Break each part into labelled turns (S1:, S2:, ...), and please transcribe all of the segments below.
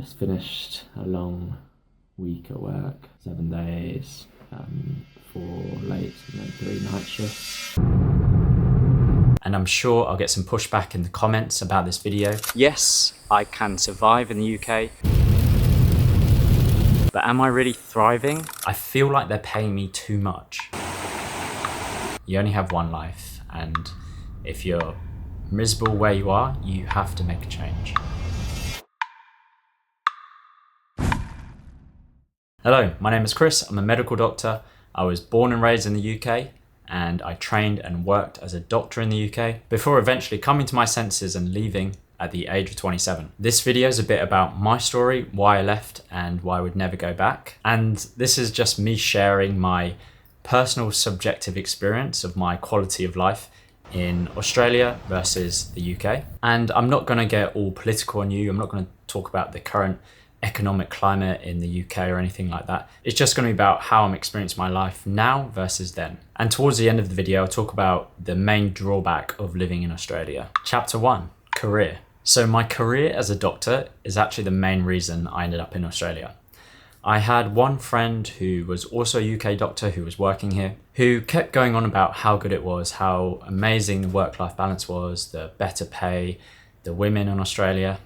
S1: Just finished a long week at work, 7 days, 4 late and then 3 night shifts.
S2: And I'm sure I'll get some pushback in the comments about this video. Yes, I can survive in the UK. But am I really thriving? I feel like they're paying me too much. You only have one life, and if you're miserable where you are, you have to make a change. Hello, my name is Chris. I'm a medical doctor. I was born and raised in the UK, and I trained and worked as a doctor in the UK before eventually coming to my senses and leaving at the age of 27. This video is a bit about my story, why I left and why I would never go back. And this is just me sharing my personal subjective experience of my quality of life in Australia versus the UK. And I'm not going to get all political on you. I'm not going to talk about the current economic climate in the UK or anything like that. It's just going to be about how I'm experiencing my life now versus then. And towards the end of the video, I'll talk about the main drawback of living in Australia. Chapter 1, career. So my career as a doctor is actually the main reason I ended up in Australia. I had one friend who was also a UK doctor who was working here, who kept going on about how good it was, how amazing the work-life balance was, the better pay, the women in Australia.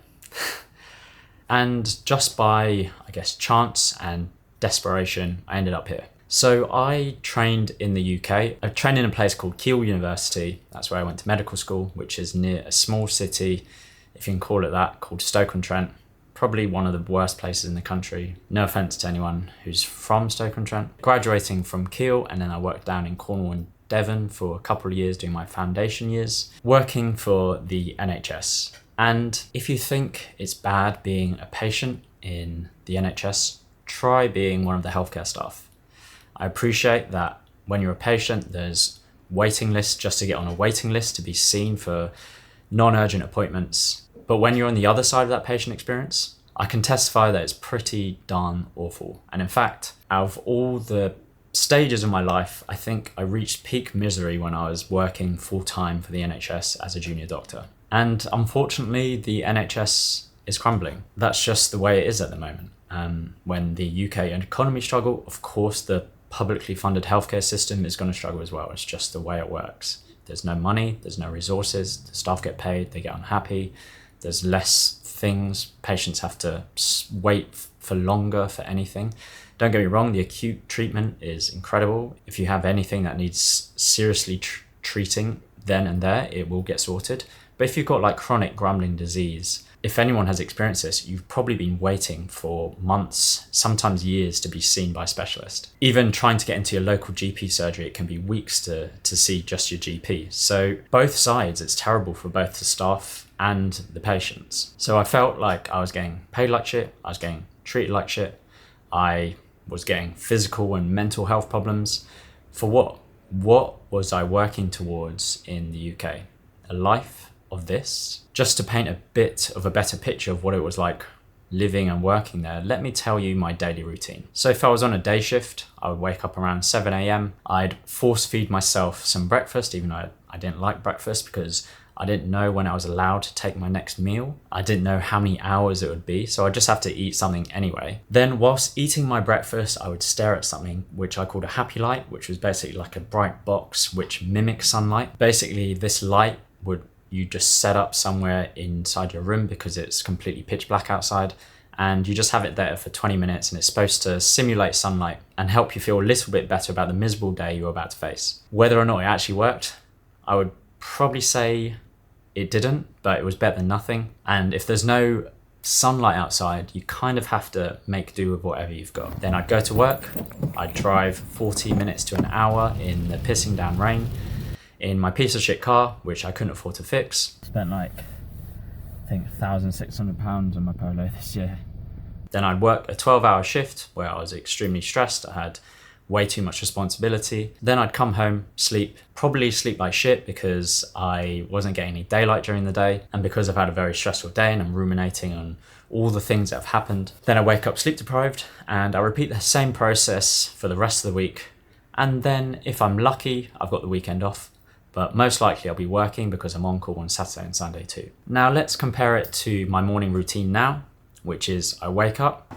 S2: And just by, I guess, chance and desperation, I ended up here. So I trained in the UK. I trained in a place called Keele University. That's where I went to medical school, which is near a small city, if you can call it that, called Stoke-on-Trent. Probably one of the worst places in the country. No offense to anyone who's from Stoke-on-Trent. Graduating from Keele, and then I worked down in Cornwall and Devon for a couple of years doing my foundation years, working for the NHS. And if you think it's bad being a patient in the NHS, try being one of the healthcare staff. I appreciate that when you're a patient, there's waiting lists just to get on a waiting list to be seen for non-urgent appointments. But when you're on the other side of that patient experience, I can testify that it's pretty darn awful. And in fact, out of all the stages of my life, I think I reached peak misery when I was working full-time for the NHS as a junior doctor. And unfortunately, the NHS is crumbling. That's just the way it is at the moment. When the UK economy struggle, of course, the publicly funded healthcare system is going to struggle as well. It's just the way it works. There's no money, there's no resources, the staff get paid, they get unhappy, there's less things, patients have to wait for longer for anything. Don't get me wrong, the acute treatment is incredible. If you have anything that needs seriously treating then and there, it will get sorted. But if you've got like chronic grumbling disease, if anyone has experienced this, you've probably been waiting for months, sometimes years to be seen by a specialist. Even trying to get into your local GP surgery, it can be weeks to see just your GP. So both sides, it's terrible for both the staff and the patients. So I felt like I was getting paid like shit, I was getting treated like shit, I was getting physical and mental health problems. For what? What was I working towards in the UK? A life of this? Just to paint a bit of a better picture of what it was like living and working there, let me tell you my daily routine. So if I was on a day shift, I would wake up around 7 a.m. I'd force feed myself some breakfast, even though I didn't like breakfast because I didn't know when I was allowed to take my next meal. I didn't know how many hours it would be, so I just have to eat something anyway. Then whilst eating my breakfast, I would stare at something which I called a happy light, which was basically like a bright box which mimics sunlight. Basically, this light you just set up somewhere inside your room because it's completely pitch black outside, and you just have it there for 20 minutes, and it's supposed to simulate sunlight and help you feel a little bit better about the miserable day you're about to face. Whether or not it actually worked, I would probably say it didn't, but it was better than nothing. And if there's no sunlight outside, you kind of have to make do with whatever you've got. Then I'd go to work, I'd drive 40 minutes to an hour in the pissing down rain, in my piece of shit car, which I couldn't afford to fix.
S1: Spent like, I think £1,600 on my Polo this year.
S2: Then I'd work a 12-hour shift where I was extremely stressed. I had way too much responsibility. Then I'd come home, probably sleep like shit because I wasn't getting any daylight during the day, and because I've had a very stressful day and I'm ruminating on all the things that have happened. Then I wake up sleep deprived, and I repeat the same process for the rest of the week. And then if I'm lucky, I've got the weekend off. But most likely I'll be working because I'm on call on Saturday and Sunday too. Now let's compare it to my morning routine now which is I wake up,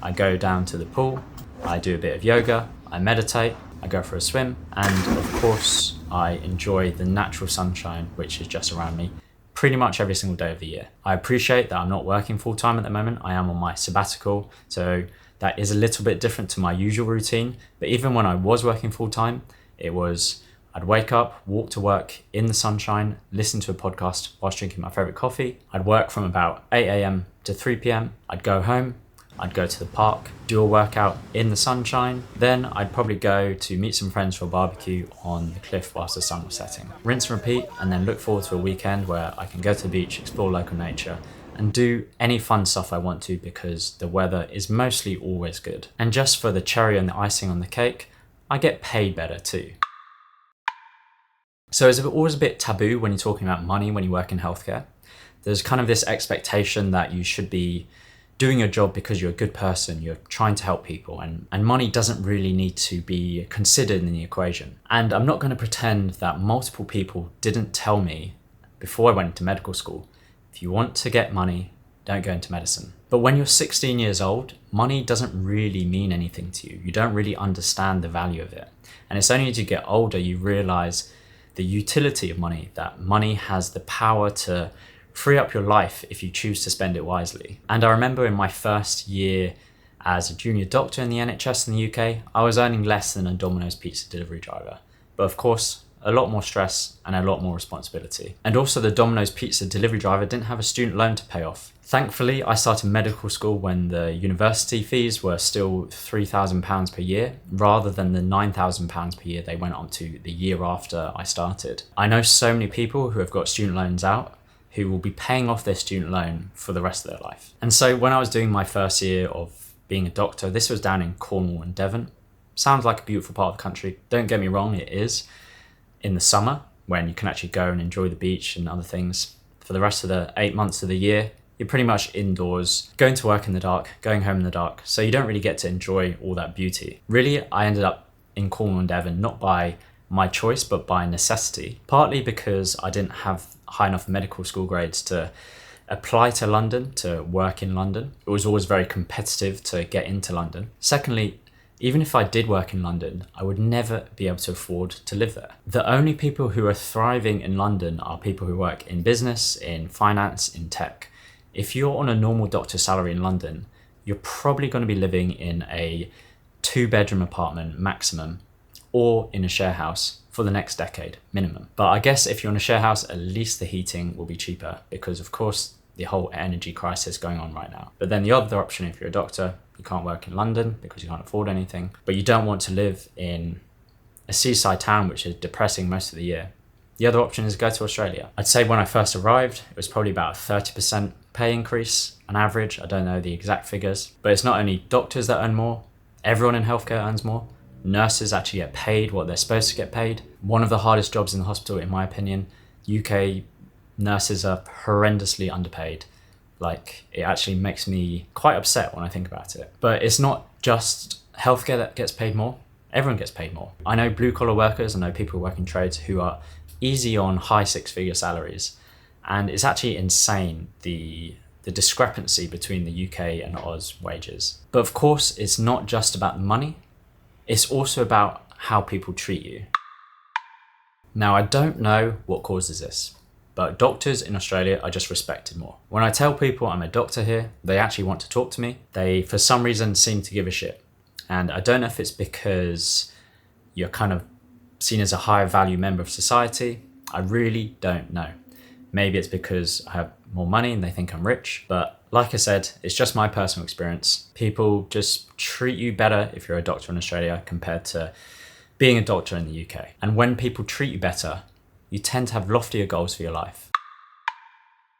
S2: I go down to the pool, I do a bit of yoga, I meditate, I go for a swim, and of course I enjoy the natural sunshine which is just around me pretty much every single day of the year. I appreciate that I'm not working full time at the moment. I am on my sabbatical, so that is a little bit different to my usual routine. But even when I was working full time, it was I'd wake up, walk to work in the sunshine, listen to a podcast whilst drinking my favorite coffee. I'd work from about 8 a.m. to 3 p.m. I'd go home, I'd go to the park, do a workout in the sunshine. Then I'd probably go to meet some friends for a barbecue on the cliff whilst the sun was setting. Rinse and repeat, and then look forward to a weekend where I can go to the beach, explore local nature, and do any fun stuff I want to because the weather is mostly always good. And just for the cherry and the icing on the cake, I get paid better too. So it's always a bit taboo when you're talking about money when you work in healthcare. There's kind of this expectation that you should be doing your job because you're a good person, you're trying to help people, and money doesn't really need to be considered in the equation. And I'm not going to pretend that multiple people didn't tell me before I went into medical school, if you want to get money, don't go into medicine. But when you're 16 years old, money doesn't really mean anything to you. You don't really understand the value of it. And it's only as you get older you realize the utility of money, that money has the power to free up your life if you choose to spend it wisely. And I remember in my first year as a junior doctor in the NHS in the UK, I was earning less than a Domino's pizza delivery driver. But of course, a lot more stress and a lot more responsibility. And also the Domino's pizza delivery driver didn't have a student loan to pay off. Thankfully, I started medical school when the university fees were still £3,000 per year, rather than the £9,000 per year they went on to the year after I started. I know so many people who have got student loans out who will be paying off their student loan for the rest of their life. And so when I was doing my first year of being a doctor, this was down in Cornwall and Devon. Sounds like a beautiful part of the country. Don't get me wrong, it is. In the summer, when you can actually go and enjoy the beach and other things. For the rest of the 8 months of the year, you're pretty much indoors, going to work in the dark, going home in the dark. So you don't really get to enjoy all that beauty. Really, I ended up in Cornwall and Devon, not by my choice, but by necessity. Partly because I didn't have high enough medical school grades to apply to London, to work in London. It was always very competitive to get into London. Secondly, even if I did work in London, I would never be able to afford to live there. The only people who are thriving in London are people who work in business, in finance, in tech. If you're on a normal doctor salary in London, you're probably going to be living in a 2-bedroom apartment maximum, or in a share house for the next decade minimum. But I guess if you're in a share house, at least the heating will be cheaper because of course the whole energy crisis going on right now. But then the other option, if you're a doctor, you can't work in London because you can't afford anything, but you don't want to live in a seaside town which is depressing most of the year. The other option is go to Australia. I'd say when I first arrived, it was probably about a 30% pay increase on average. I don't know the exact figures, but it's not only doctors that earn more, everyone in healthcare earns more. Nurses actually get paid what they're supposed to get paid. One of the hardest jobs in the hospital, in my opinion. UK nurses are horrendously underpaid. Like, it actually makes me quite upset when I think about it. But it's not just healthcare that gets paid more. Everyone gets paid more. I know blue collar workers, I know people who work in trades who are easy on high 6-figure salaries. And it's actually insane, the discrepancy between the UK and Oz wages. But of course, it's not just about the money. It's also about how people treat you. Now, I don't know what causes this, but doctors in Australia are just respected more. When I tell people I'm a doctor here, they actually want to talk to me. They, for some reason, seem to give a shit. And I don't know if it's because you're kind of seen as a higher value member of society. I really don't know. Maybe it's because I have more money and they think I'm rich, but like I said, it's just my personal experience. People just treat you better if you're a doctor in Australia compared to being a doctor in the UK. And when people treat you better, you tend to have loftier goals for your life.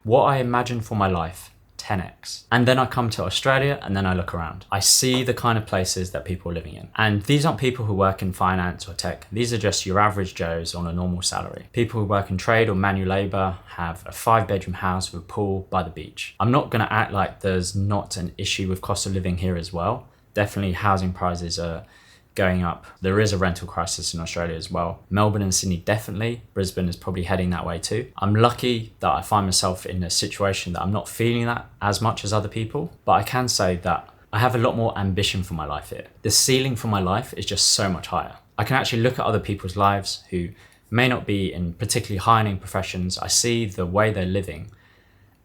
S2: What I imagine for my life, 10x. And then I come to Australia and then I look around. I see the kind of places that people are living in. And these aren't people who work in finance or tech. These are just your average Joes on a normal salary. People who work in trade or manual labor have a 5-bedroom house with a pool by the beach. I'm not going to act like there's not an issue with cost of living here as well. Definitely housing prices are going up. There is a rental crisis in Australia as well. Melbourne and Sydney definitely. Brisbane is probably heading that way too. I'm lucky that I find myself in a situation that I'm not feeling that as much as other people, but I can say that I have a lot more ambition for my life here. The ceiling for my life is just so much higher. I can actually look at other people's lives who may not be in particularly high-earning professions. I see the way they're living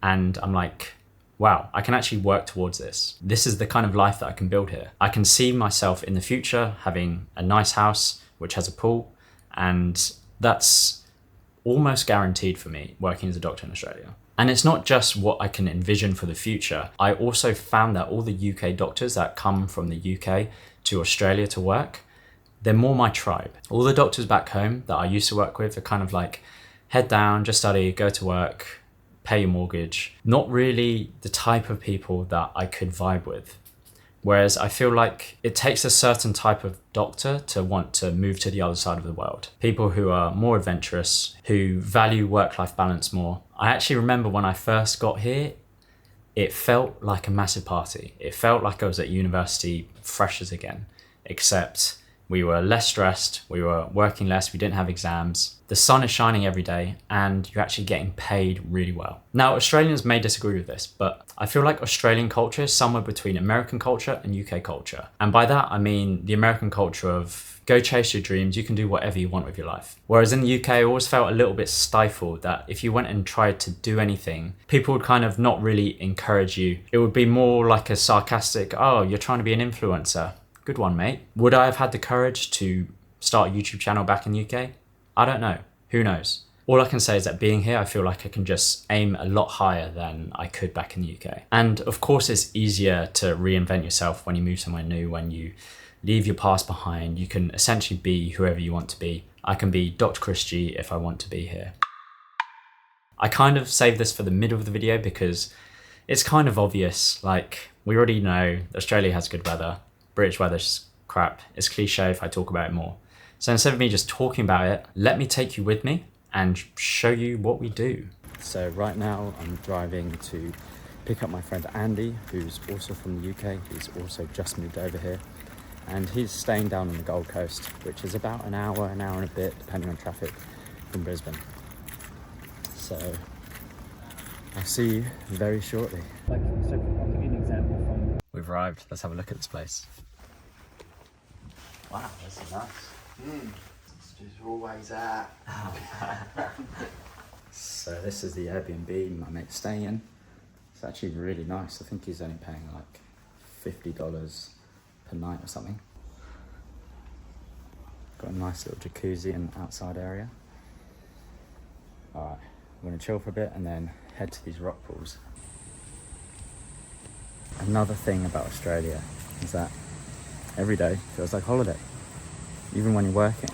S2: and I'm like, wow, I can actually work towards this. This is the kind of life that I can build here. I can see myself in the future having a nice house which has a pool, and that's almost guaranteed for me working as a doctor in Australia. And it's not just what I can envision for the future. I also found that all the UK doctors that come from the UK to Australia to work, they're more my tribe. All the doctors back home that I used to work with are kind of like, head down, just study, go to work, pay your mortgage. Not really the type of people that I could vibe with. Whereas I feel like it takes a certain type of doctor to want to move to the other side of the world. People who are more adventurous, who value work-life balance more. I actually remember when I first got here, it felt like a massive party. It felt like I was at university freshers again, except we were less stressed, we were working less, we didn't have exams. The sun is shining every day and you're actually getting paid really well. Now, Australians may disagree with this, but I feel like Australian culture is somewhere between American culture and UK culture. And by that, I mean the American culture of go chase your dreams, you can do whatever you want with your life. Whereas in the UK, I always felt a little bit stifled that if you went and tried to do anything, people would kind of not really encourage you. It would be more like a sarcastic, oh, you're trying to be an influencer. Good one, mate. Would I have had the courage to start a YouTube channel back in the UK? I don't know. Who knows? All I can say is that being here, I feel like I can just aim a lot higher than I could back in the UK. And of course, it's easier to reinvent yourself when you move somewhere new, when you leave your past behind. You can essentially be whoever you want to be. I can be Dr. Chris G if I want to be here. I kind of saved this for the middle of the video because it's kind of obvious. Like, we already know Australia has good weather. British weather's crap. It's cliche if I talk about it more. So instead of me just talking about it, let me take you with me and show you what we do. So right now I'm driving to pick up my friend Andy, who's also from the UK. He's also just moved over here. And he's staying down on the Gold Coast, which is about an hour and a bit, depending on traffic, from Brisbane. So I'll see you very shortly. So I'll give you an example from... We've arrived. Let's have a look at this place. Wow, this is nice.
S3: It's just always at.
S2: So this is the Airbnb my mate's staying in. It's actually really nice. I think he's only paying like $50 per night or something. Got a nice little jacuzzi and outside area. Alright, I'm gonna chill for a bit and then head to these rock pools. Another thing about Australia is that every day feels like holiday, even when you're working.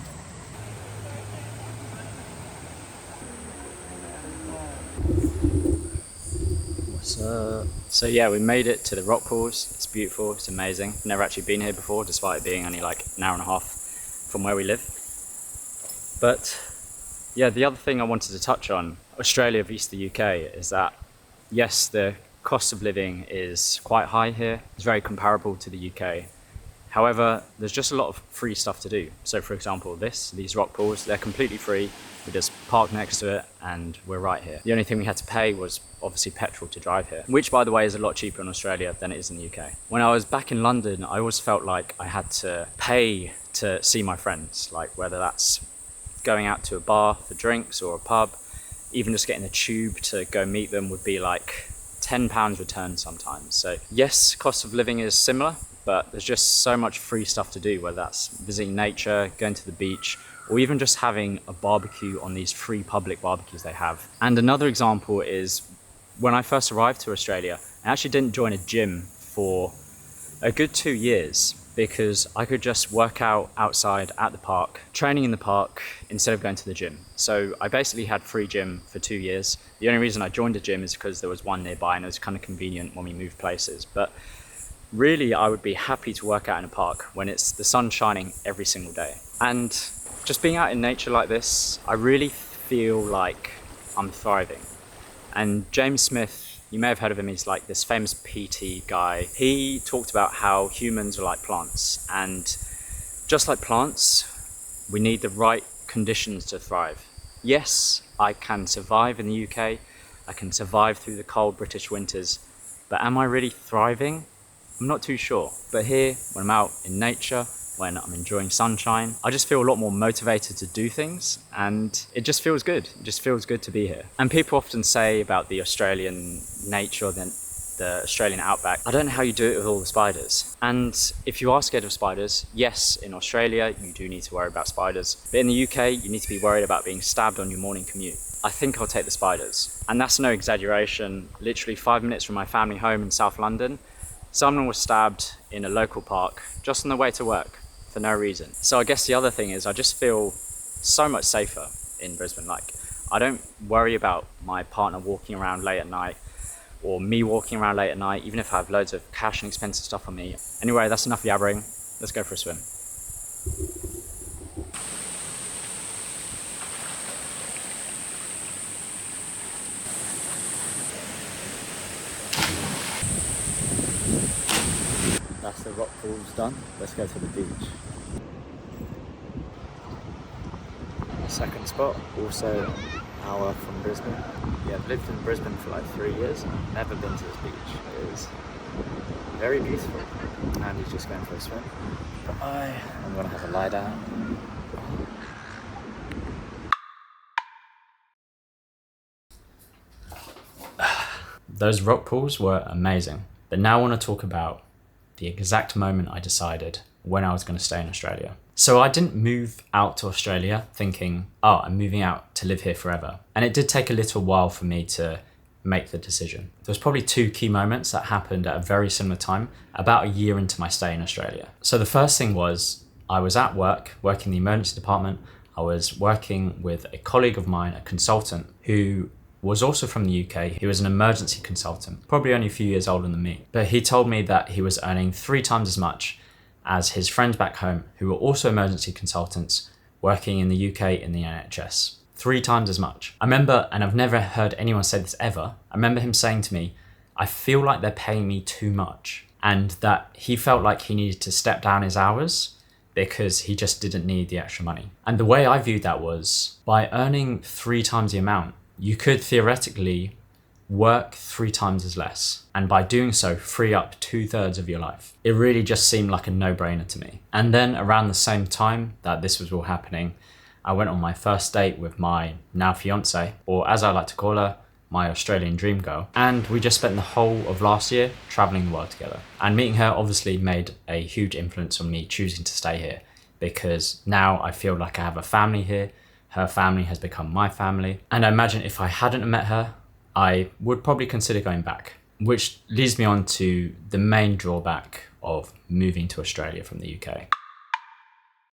S2: What's up? So yeah, we made it to the rock pools. It's beautiful, it's amazing. Never actually been here before, despite it being only like an hour and a half from where we live. But yeah, the other thing I wanted to touch on, Australia versus the UK, is that yes, the cost of living is quite high here. It's very comparable to the UK. However, there's just a lot of free stuff to do. So for example, these rock pools, they're completely free. We just park next to it and we're right here. The only thing we had to pay was obviously petrol to drive here, which by the way is a lot cheaper in Australia than it is in the UK. When I was back in London, I always felt like I had to pay to see my friends, like whether that's going out to a bar for drinks or a pub, even just getting a tube to go meet them would be like £10 return sometimes. So yes, cost of living is similar, but there's just so much free stuff to do, whether that's visiting nature, going to the beach, or even just having a barbecue on these free public barbecues they have. And another example is when I first arrived to Australia, I actually didn't join a gym for a good 2 years because I could just work out outside at the park, training in the park instead of going to the gym. So I basically had free gym for 2 years. The only reason I joined a gym is because there was one nearby and it was kind of convenient when we moved places. But really, I would be happy to work out in a park when it's the sun shining every single day. And just being out in nature like this, I really feel like I'm thriving. And James Smith, you may have heard of him, he's like this famous PT guy. He talked about how humans are like plants, and Just like plants, we need the right conditions to thrive. Yes, I can survive in the UK, I can survive through the cold British winters, but am I really thriving? I'm not too sure. But here, when I'm out in nature, when I'm enjoying sunshine, I just feel a lot more motivated to do things, and it just feels good. It just feels good to be here. And people often say about the Australian nature, the Australian outback, I don't know how you do it with all the spiders. And if you are scared of spiders, yes, in Australia, you do need to worry about spiders. But in the UK, you need to be worried about being stabbed on your morning commute. I think I'll take the spiders. And that's no exaggeration. Literally 5 minutes from my family home in South London, someone was stabbed in a local park just on the way to work for no reason. So I guess the other thing is I just feel so much safer in Brisbane. Like, I don't worry about my partner walking around late at night or me walking around late at night, even if I have loads of cash and expensive stuff on me. Anyway, that's enough yabbering. Let's go for a swim. That's the rock pools done. Let's go to the beach. Second spot, also an hour from Brisbane. Yeah, I've lived in Brisbane for like 3 years. Never been to this beach. It is very beautiful. Andy's just going for a swim. But I'm gonna have a lie down. Those rock pools were amazing. But now I want to talk about the exact moment I decided when I was going to stay in Australia. So I didn't move out to Australia thinking, oh, I'm moving out to live here forever. And it did take a little while for me to make the decision. There was probably 2 key moments that happened at a very similar time, about a year into my stay in Australia. So the first thing was I was at work, working in the emergency department. I was working with a colleague of mine, a consultant, who was also from the UK. He was an emergency consultant, probably only a few years older than me. But he told me that he was earning 3 times as much as his friends back home who were also emergency consultants working in the UK in the NHS. 3 times as much. I remember, and I've never heard anyone say this ever, I remember him saying to me, I feel like they're paying me too much, and that he felt like he needed to step down his hours because he just didn't need the extra money. And the way I viewed that was, by earning 3 times the amount, you could theoretically work 3 times as less, and by doing so, free up 2/3 of your life. It really just seemed like a no-brainer to me. And then around the same time that this was all happening, I went on my first date with my now fiance, or as I like to call her, my Australian dream girl. And we just spent the whole of last year traveling the world together. And meeting her obviously made a huge influence on me choosing to stay here, because now I feel like I have a family here. Her family has become my family. And I imagine if I hadn't met her, I would probably consider going back, which leads me on to the main drawback of moving to Australia from the UK.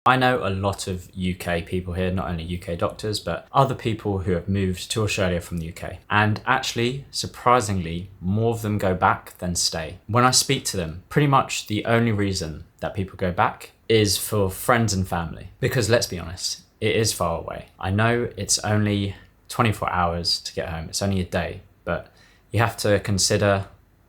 S2: I know a lot of UK people here, not only UK doctors, but other people who have moved to Australia from the UK. And actually, surprisingly, more of them go back than stay. When I speak to them, pretty much the only reason that people go back is for friends and family. Because let's be honest, it is far away. I know it's only 24 hours to get home. It's only a day, but you have to consider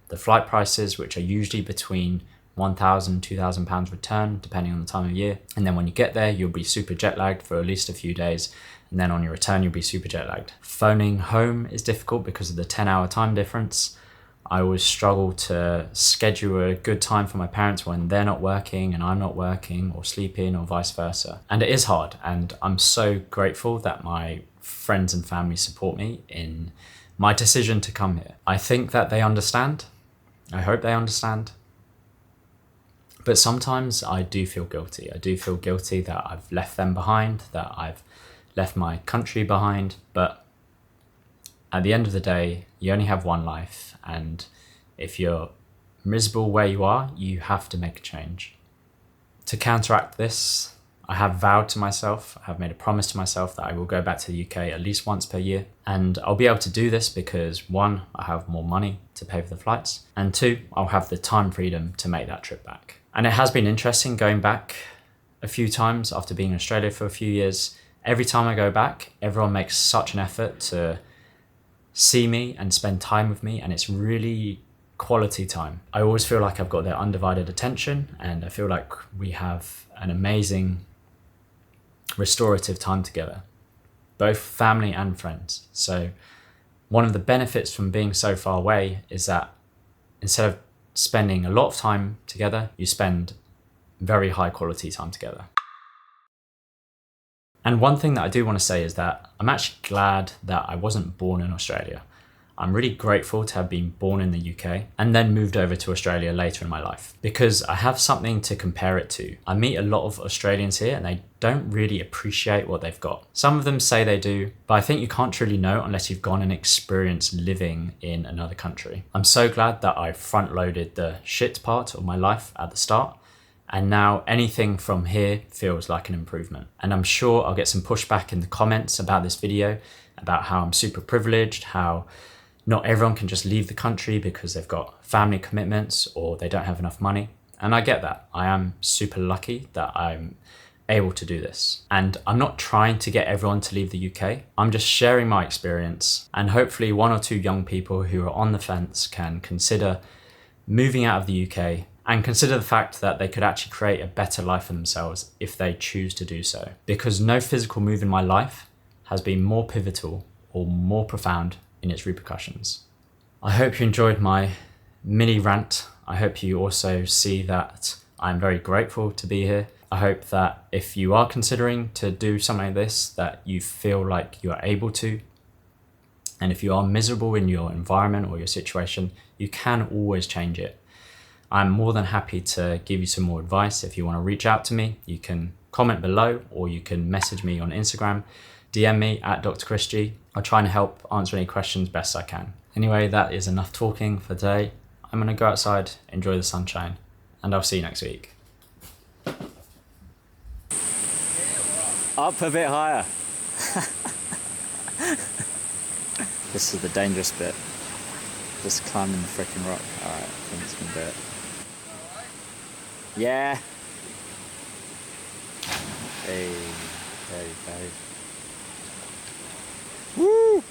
S2: the flight prices, which are usually between £1,000, £2,000 return, depending on the time of year. And then when you get there, you'll be super jet lagged for at least a few days. And then on your return, you'll be super jet lagged. Phoning home is difficult because of the 10-hour time difference. I always struggle to schedule a good time for my parents when they're not working and I'm not working, or sleeping, or vice versa. And it is hard. And I'm so grateful that my friends and family support me in my decision to come here. I think that they understand. I hope they understand. But sometimes I do feel guilty. I do feel guilty that I've left them behind, that I've left my country behind. But at the end of the day, you only have one life. And if you're miserable where you are, you have to make a change. To counteract this, I have vowed to myself, I have made a promise to myself that I will go back to the UK at least once per year. And I'll be able to do this because 1, I have more money to pay for the flights, and 2, I'll have the time freedom to make that trip back. And it has been interesting going back a few times after being in Australia for a few years. Every time I go back, everyone makes such an effort to see me and spend time with me, and it's really quality time. I always feel like I've got their undivided attention, and I feel like we have an amazing restorative time together, both family and friends. So one of the benefits from being so far away is that instead of spending a lot of time together, you spend very high quality time together. And one thing that I do want to say is that I'm actually glad that I wasn't born in Australia. I'm really grateful to have been born in the UK and then moved over to Australia later in my life, because I have something to compare it to. I meet a lot of Australians here and they don't really appreciate what they've got. Some of them say they do, but I think you can't truly know unless you've gone and experienced living in another country. I'm so glad that I front loaded the shit part of my life at the start, and now anything from here feels like an improvement. And I'm sure I'll get some pushback in the comments about this video, about how I'm super privileged, how not everyone can just leave the country because they've got family commitments or they don't have enough money. And I get that. I am super lucky that I'm able to do this. And I'm not trying to get everyone to leave the UK. I'm just sharing my experience, and hopefully one or two young people who are on the fence can consider moving out of the UK and consider the fact that they could actually create a better life for themselves if they choose to do so. Because no physical move in my life has been more pivotal or more profound in its repercussions. I hope you enjoyed my mini rant. I hope you also see that I'm very grateful to be here. I hope that if you are considering to do something like this, that you feel like you are able to. And if you are miserable in your environment or your situation, you can always change it. I'm more than happy to give you some more advice. If you want to reach out to me, you can comment below, or you can message me on Instagram, DM me at Dr. Chris G. I'll try and help answer any questions best I can. Anyway, that is enough talking for today. I'm going to go outside, enjoy the sunshine, and I'll see you next week. Up a bit higher. This is the dangerous bit. Just climbing the freaking rock. Alright, I think it's gonna do it. Yeah. Hey, there you go. Woo!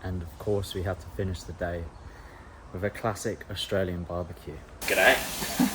S2: And of course we have to finish the day with a classic Australian barbecue. G'day.